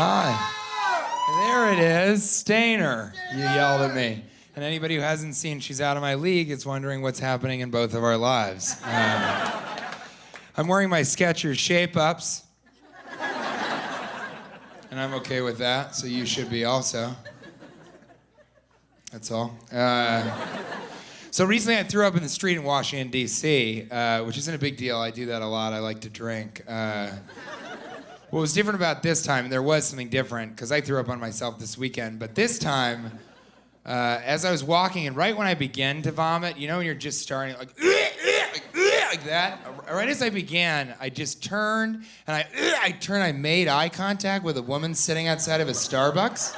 Hi. There it is, Stainer. You yelled at me. And anybody who hasn't seen She's Out of My League is wondering what's happening in both of our lives. I'm wearing my Skechers shape-ups. And I'm okay with that, so you should be also. That's all. So recently I threw up in the street in Washington, D.C., which isn't a big deal. I do that a lot. I like to drink. What was different about this time, and there was something different, because I threw up on myself this weekend, but this time, as I was walking, and right when I began to vomit, you know when you're just starting, like that? Right as I began, I just turned, and I made eye contact with a woman sitting outside of a Starbucks,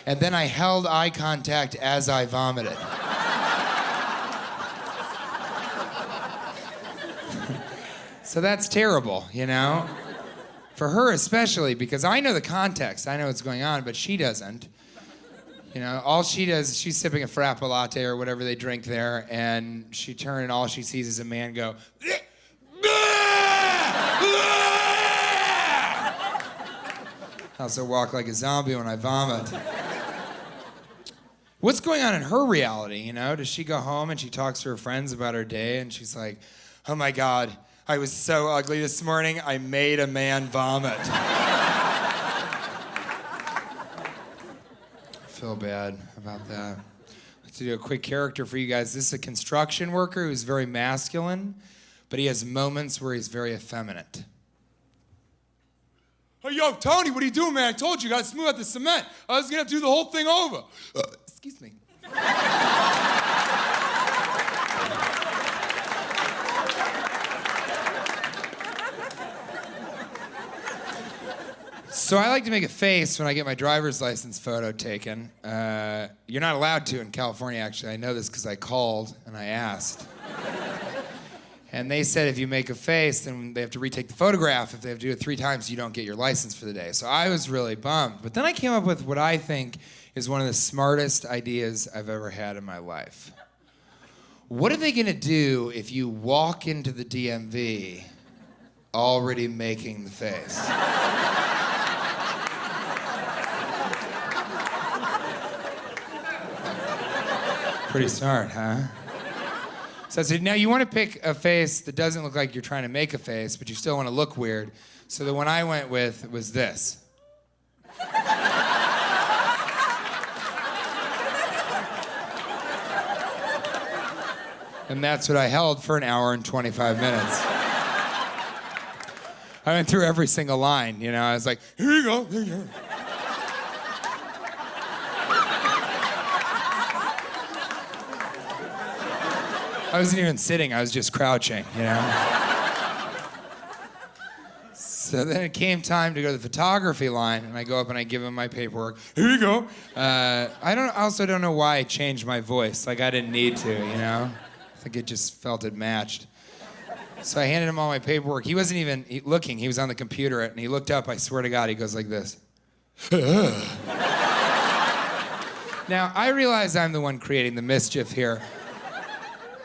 and then I held eye contact as I vomited. So that's terrible, you know? For her especially, because I know the context, I know what's going on, but she doesn't. You know, all she does is she's sipping a frappa latte or whatever they drink there, and she turns and all she sees is a man go, I also walk like a zombie when I vomit. What's going on in her reality, you know? Does she go home and she talks to her friends about her day, and she's like, oh my God, I was so ugly this morning, I made a man vomit. I feel bad about that. I'd like to do a quick character for you guys. This is a construction worker who's very masculine, but he has moments where he's very effeminate. Hey, yo, Tony, what are you doing, man? I told you, you gotta smooth out the cement. I was gonna have to do the whole thing over. Excuse me. So I like to make a face when I get my driver's license photo taken. You're not allowed to in California, actually. I know this because I called and I asked. And they said if you make a face, then they have to retake the photograph. If they have to do it 3 times, you don't get your license for the day. So I was really bummed. But then I came up with what I think is one of the smartest ideas I've ever had in my life. What are they gonna do if you walk into the DMV already making the face? Pretty smart, huh? So I said, now you want to pick a face that doesn't look like you're trying to make a face, but you still want to look weird. So the one I went with was this. And that's what I held for an hour and 25 minutes. I went through every single line, you know. I was like, here you go, here you go. I wasn't even sitting, I was just crouching, you know? So then it came time to go to the photography line, and I go up and I give him my paperwork. Here you go. I also don't know why I changed my voice. Like, I didn't need to, you know? I think it just felt it matched. So I handed him all my paperwork. He wasn't even looking, he was on the computer, and he looked up, I swear to God, he goes like this. Now, I realize I'm the one creating the mischief here.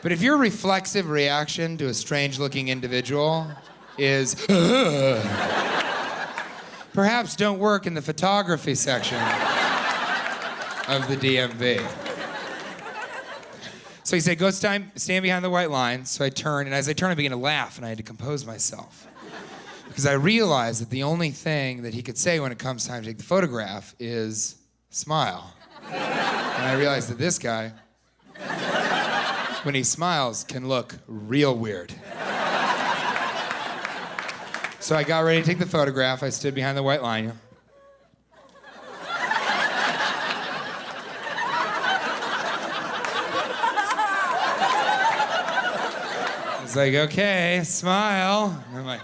But if your reflexive reaction to a strange-looking individual is, perhaps don't work in the photography section of the DMV. So he said, go stand behind the white line. So I turned, and as I turned, I began to laugh, and I had to compose myself. Because I realized that the only thing that he could say when it comes time to take the photograph is, smile. And I realized that this guy, when he smiles, can look real weird. So I got ready to take the photograph. I stood behind the white line. I was like, okay, smile. And I'm like,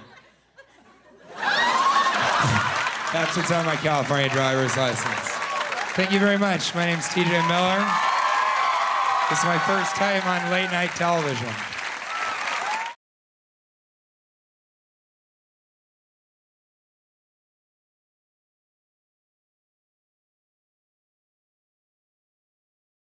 that's what's on my California driver's license. Thank you very much. My name's TJ Miller. This is my first time on late night television.